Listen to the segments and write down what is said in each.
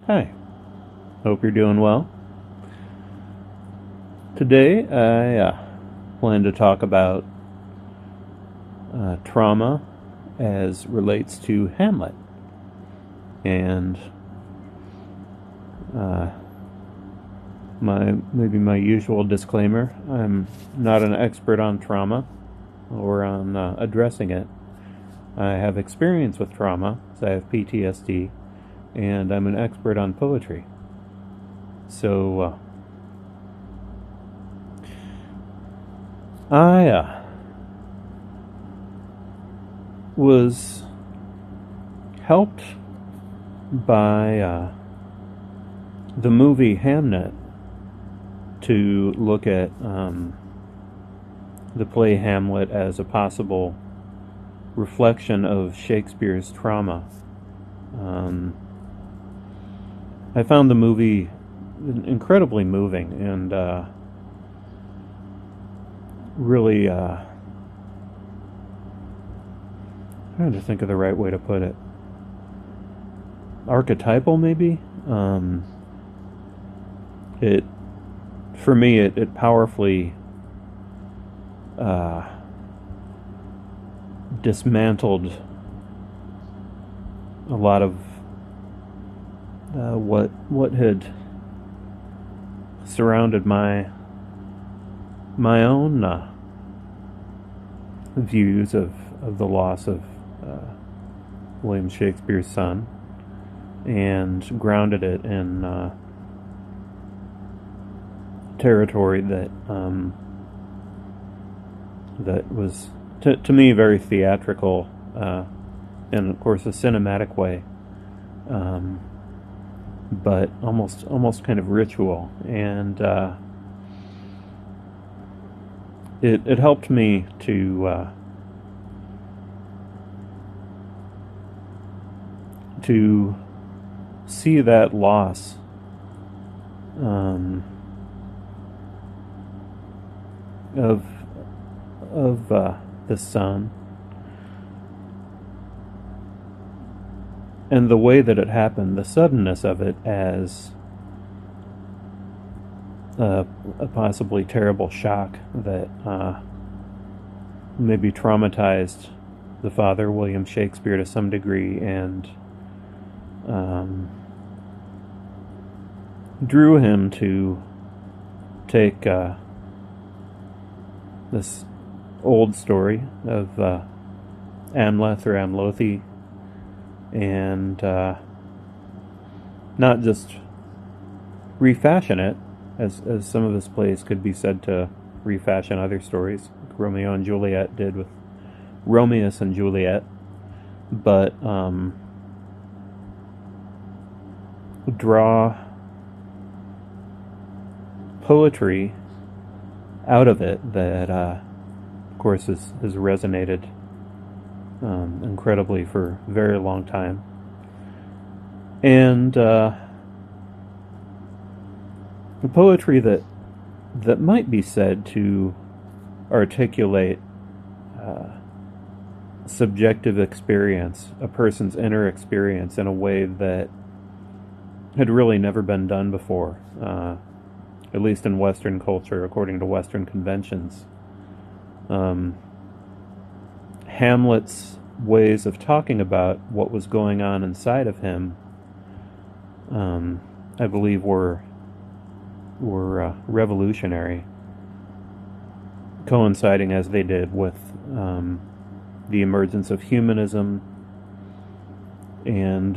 Hi, hope you're doing well. Today I plan to talk about trauma as relates to Hamlet. And uh, my usual disclaimer: I'm not an expert on trauma or on addressing it. I have experience with trauma, so I have PTSD, and I'm an expert on poetry. So I was helped by the movie Hamlet to look at the play Hamlet as a possible reflection of Shakespeare's trauma. Um, I found the movie incredibly moving and really trying to think of the right way to put it. Archetypal, maybe. It for me, it powerfully uh, dismantled a lot of what had surrounded my own views of the loss of uh, William Shakespeare's son, and grounded it in territory that was to me very theatrical, in of course a cinematic way, um, but almost kind of ritual, and it helped me to see that loss um, of the son, and the way that it happened, the suddenness of it, as a possibly terrible shock that maybe traumatized the father, William Shakespeare, to some degree, and drew him to take this old story of Amleth or Amlothi, and not just refashion it, as some of his plays could be said to refashion other stories, like Romeo and Juliet did with Romeus and Juliet, but draw poetry out of it that, of course, has resonated incredibly for a very long time. And the poetry that might be said to articulate subjective experience, a person's inner experience, in a way that had really never been done before, at least in Western culture, according to Western conventions. Hamlet's ways of talking about what was going on inside of him, I believe, were revolutionary, coinciding as they did with the emergence of humanism and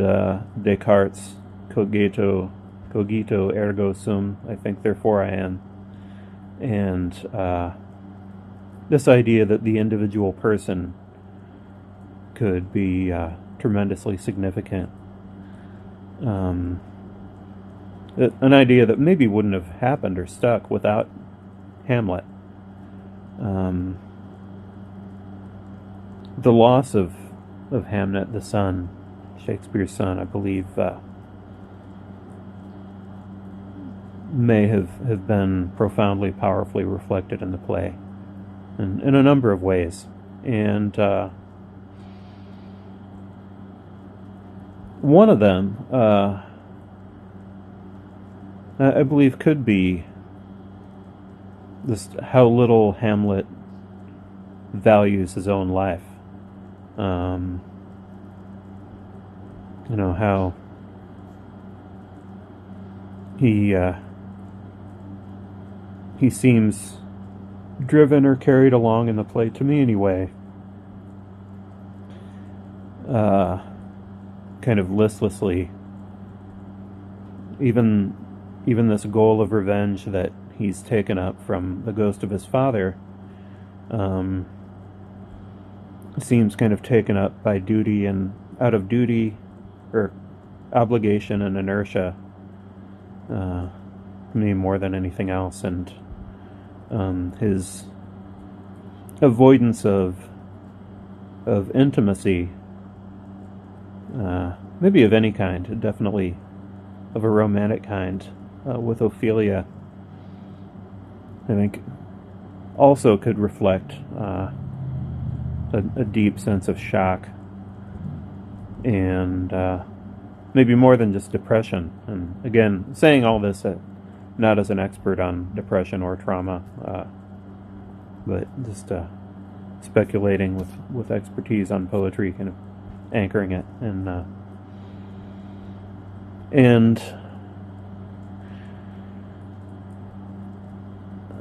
Descartes' cogito ergo sum, I think therefore I am, and this idea that the individual person could be tremendously significant. An idea that maybe wouldn't have happened or stuck without Hamlet. The loss of Hamlet, the son, Shakespeare's son, I believe, may have been profoundly, powerfully reflected in the play in a number of ways. And one of them I believe could be just how little Hamlet values his own life. Um, how he he seems driven or carried along in the play, to me anyway, uh, kind of listlessly. Even this goal of revenge that he's taken up from the ghost of his father um, seems kind of taken up by duty, and out of duty or obligation and inertia, me more than anything else, and his avoidance of intimacy, maybe of any kind, definitely of a romantic kind, with Ophelia, I think also could reflect a deep sense of shock, and maybe more than just depression. And again, saying all this not as an expert on depression or trauma, but just speculating with expertise on poetry, kind of anchoring it, and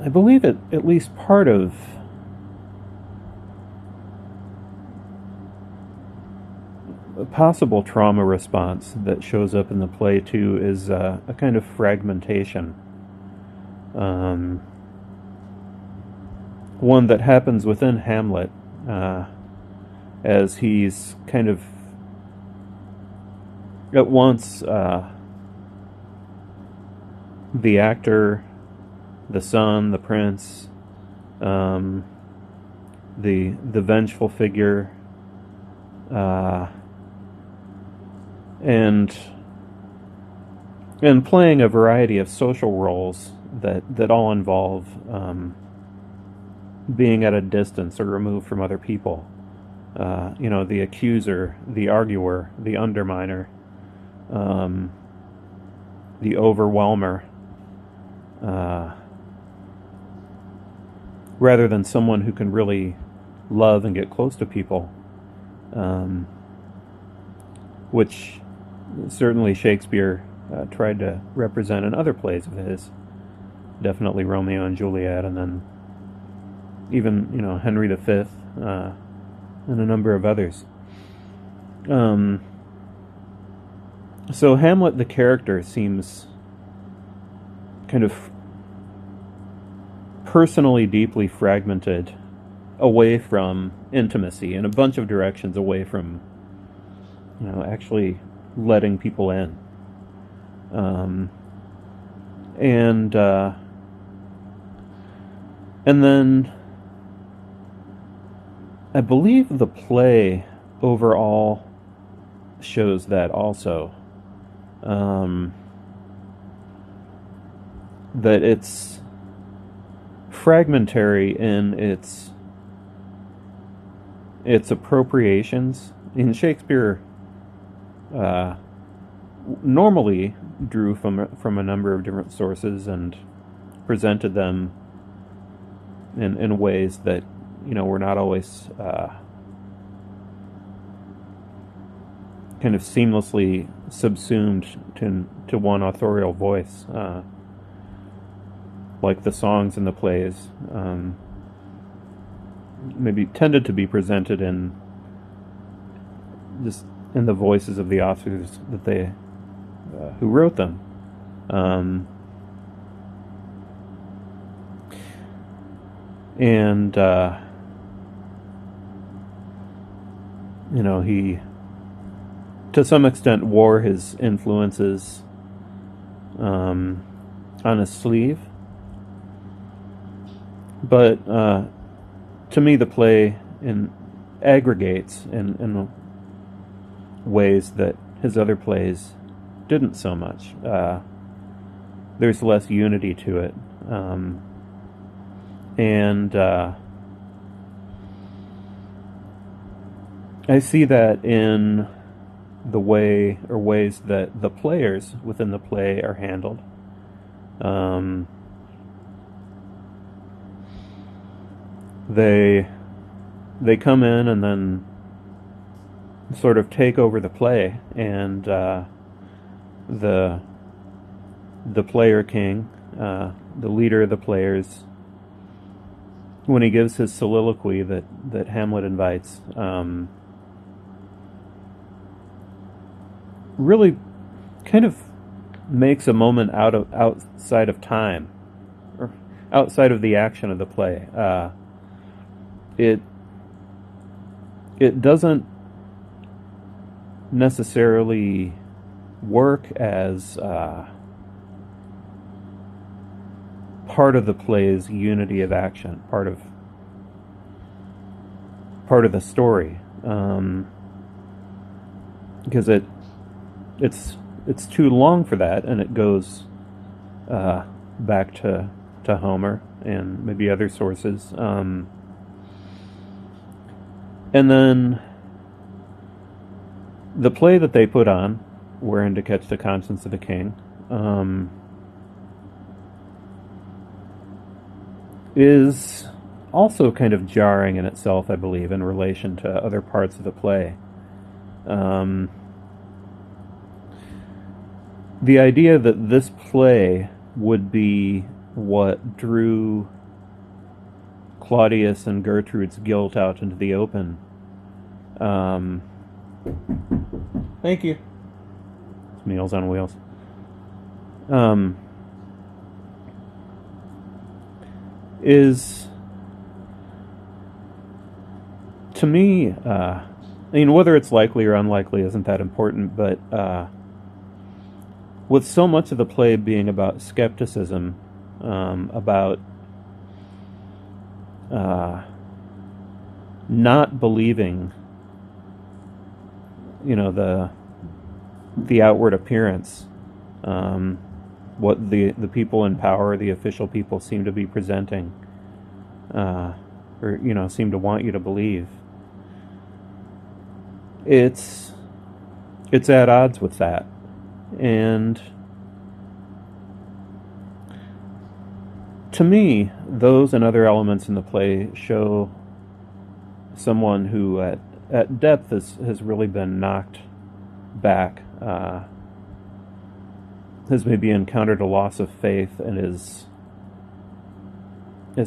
I believe at least part of a possible trauma response that shows up in the play too is a kind of fragmentation. One that happens within Hamlet, as he's kind of at once the actor, the son, the prince, the vengeful figure, and playing a variety of social roles that all involve being at a distance or removed from other people. The accuser, the arguer, the underminer, the overwhelmer, rather than someone who can really love and get close to people, which certainly Shakespeare tried to represent in other plays of his. Definitely Romeo and Juliet, and then even Henry V, and a number of others. So Hamlet, the character, seems kind of personally deeply fragmented away from intimacy in a bunch of directions, away from actually letting people in, and then I believe the play overall shows that also, that it's fragmentary in its appropriations. In Shakespeare, normally drew from a number of different sources and presented them in ways that were not always kind of seamlessly subsumed to one authorial voice, like the songs in the plays maybe tended to be presented in the voices of the authors that they who wrote them. And he to some extent wore his influences on his sleeve, but to me the play aggregates in ways that his other plays didn't so much. There's less unity to it, and I see that in the way or ways that the players within the play are handled. Um, they they come in and then sort of take over the play, and the the player king, the leader of the players, when he gives his soliloquy that Hamlet invites, really kind of makes a moment outside of time, or outside of the action of the play. It it doesn't necessarily work as part of the play's unity of action, part of the story, because it's too long for that, and it goes back to Homer and maybe other sources, and then the play that they put on, wherein to catch the conscience of the king, is also kind of jarring in itself, I believe, in relation to other parts of the play. The idea that this play would be what drew Claudius and Gertrude's guilt out into the open. Thank you. It's Meals on Wheels. Is, to me, I mean, whether it's likely or unlikely isn't that important, but with so much of the play being about skepticism, about not believing, the outward appearance, what the people in power, the official people, seem to be presenting, or seem to want you to believe. It's at odds with that, and to me, those and other elements in the play show someone who, at depth, has really been knocked back, has maybe encountered a loss of faith, and is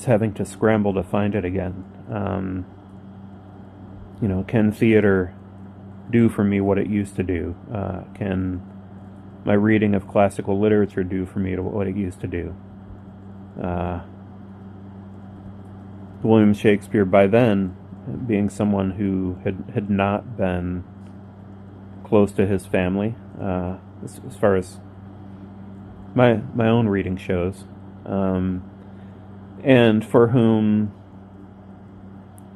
having to scramble to find it again. Can theater do for me what it used to do? Can my reading of classical literature do for me what it used to do? William Shakespeare, by then, being someone who had not been close to his family, as far as my own reading shows, and for whom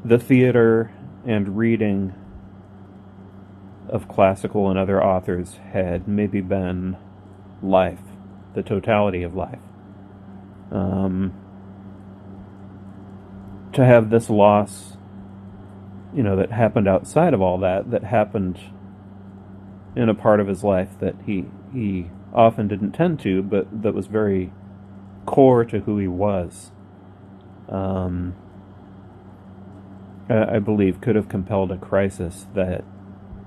the theater and reading of classical and other authors had maybe been life, the totality of life. To have this loss, that happened outside of all that happened in a part of his life that he often didn't tend to, but that was very core to who he was, I believe could have compelled a crisis that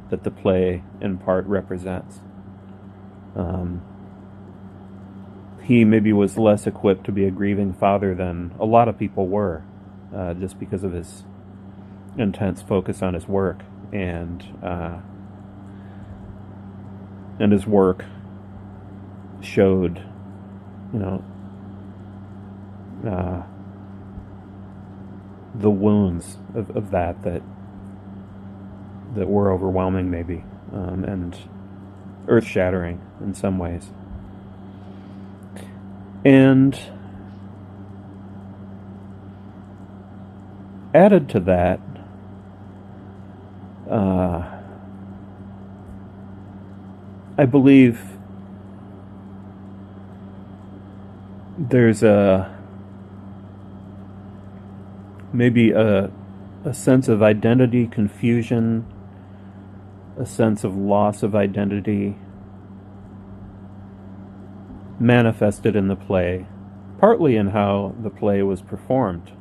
the play in part represents. He maybe was less equipped to be a grieving father than a lot of people were, just because of his intense focus on his work, and his work showed, the wounds of that were overwhelming, maybe, and earth-shattering in some ways. And added to that, I believe there's maybe a sense of identity confusion, a sense of loss of identity, manifested in the play, partly in how the play was performed,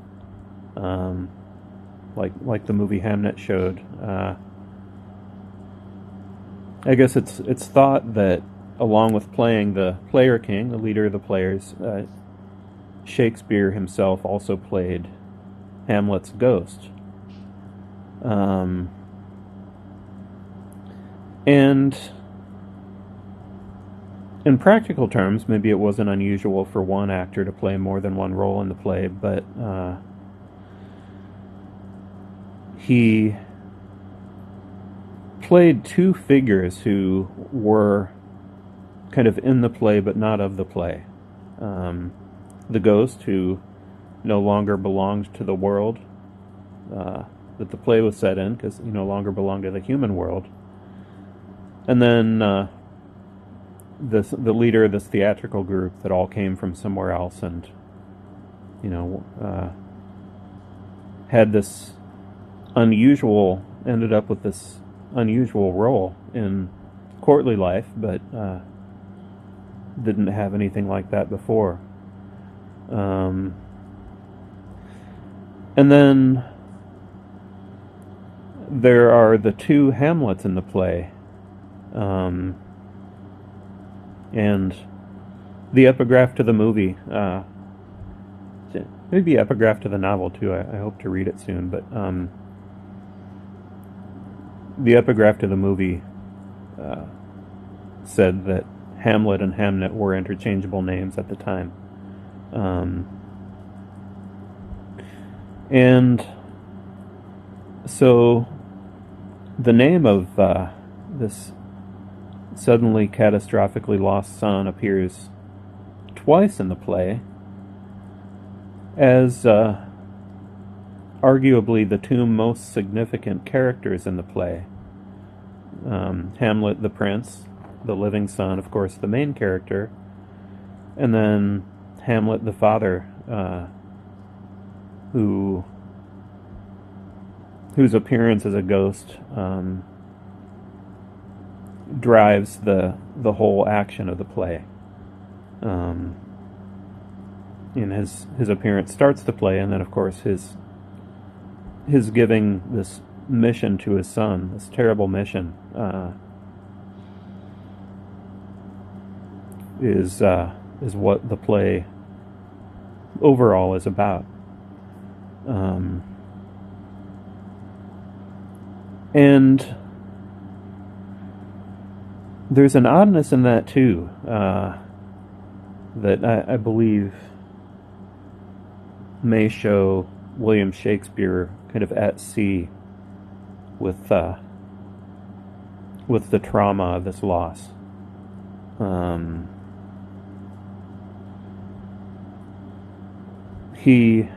um, like the movie Hamlet showed. I guess it's thought that along with playing the player king, the leader of the players, Shakespeare himself also played Hamlet's ghost. And in practical terms, maybe it wasn't unusual for one actor to play more than one role in the play, but he played two figures who were kind of in the play but not of the play. The ghost, who no longer belonged to the world that the play was set in, because he no longer belonged to the human world. And then the leader of this theatrical group that all came from somewhere else, and had this ended up with this unusual role in courtly life, but didn't have anything like that before. And then there are the two Hamlets in the play, and the epigraph to the movie, maybe epigraph to the novel too. I hope to read it soon, but the epigraph to the movie said that Hamlet and Hamnet were interchangeable names at the time. And so the name of this suddenly catastrophically lost son appears twice in the play as arguably the two most significant characters in the play. Hamlet the prince, the living son, of course, the main character, and then Hamlet the father, whose appearance as a ghost drives the whole action of the play. And his appearance starts the play, and then of course his giving this mission to his son, this terrible mission, is what the play overall is about. And there's an oddness in that too, that I believe may show William Shakespeare kind of at sea with the trauma of this loss. He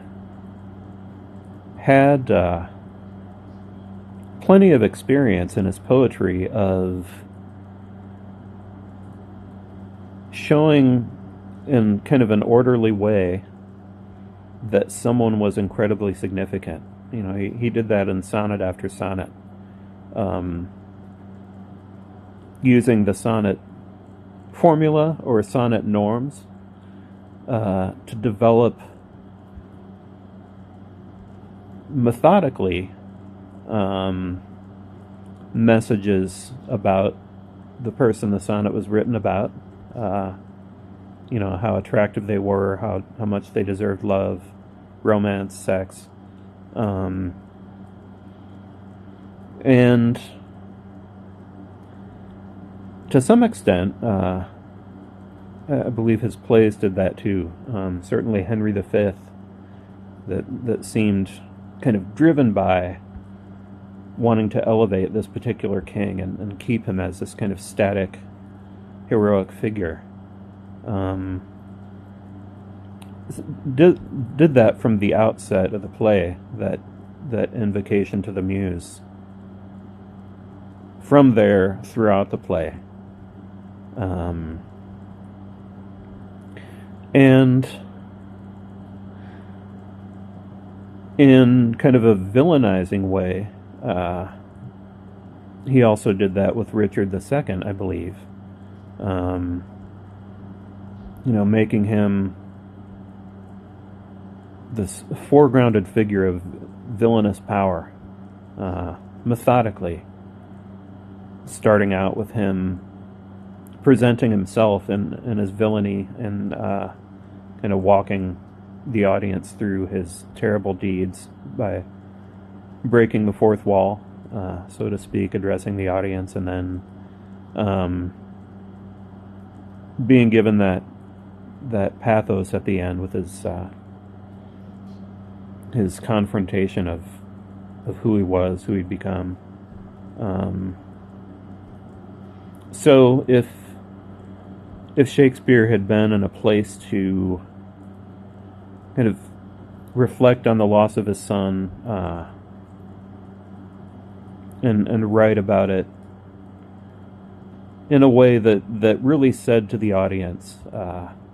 had plenty of experience in his poetry of showing in kind of an orderly way that someone was incredibly significant. He did that in sonnet after sonnet, using the sonnet formula or sonnet norms to develop methodically messages about the person the sonnet was written about, how attractive they were, how much they deserved love, romance, sex, and to some extent, I believe his plays did that too. Certainly Henry V, that seemed kind of driven by wanting to elevate this particular king and keep him as this kind of static, heroic figure. Did that from the outset of the play, that invocation to the muse. From there, throughout the play. And in kind of a villainizing way, he also did that with Richard II, I believe. making him this foregrounded figure of villainous power, methodically, starting out with him presenting himself in his villainy and kind of walking the audience through his terrible deeds by breaking the fourth wall, so to speak, addressing the audience, and then being given that pathos at the end with his confrontation of who he was, who he'd become. So if Shakespeare had been in a place to kind of reflect on the loss of his son, and write about it in a way that really said to the audience,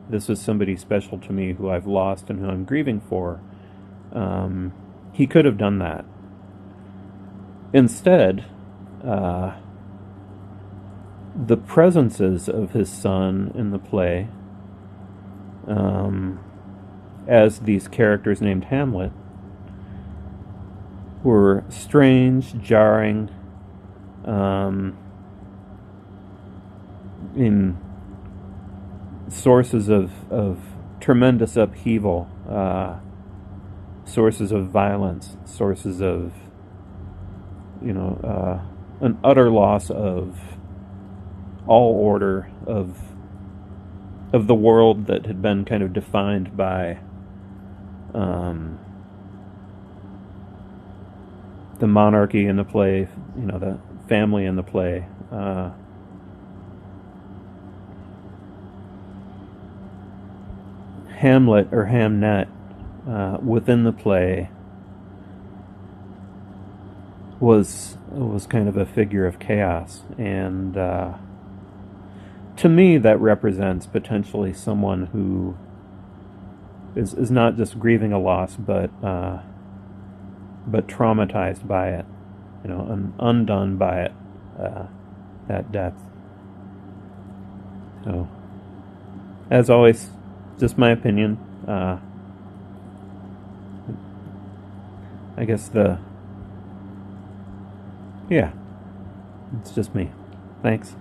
this is somebody special to me who I've lost and who I'm grieving for, he could have done that. Instead, the presences of his son in the play, as these characters named Hamlet, were strange, jarring, in sources of tremendous upheaval, sources of violence, sources of an utter loss of all order of the world that had been kind of defined by the monarchy in the play, the family in the play. Hamlet or Hamnet within the play was kind of a figure of chaos, and to me that represents potentially someone who is not just grieving a loss, but traumatized by it, and undone by it, that depth. So, as always, just my opinion. I guess it's just me. Thanks.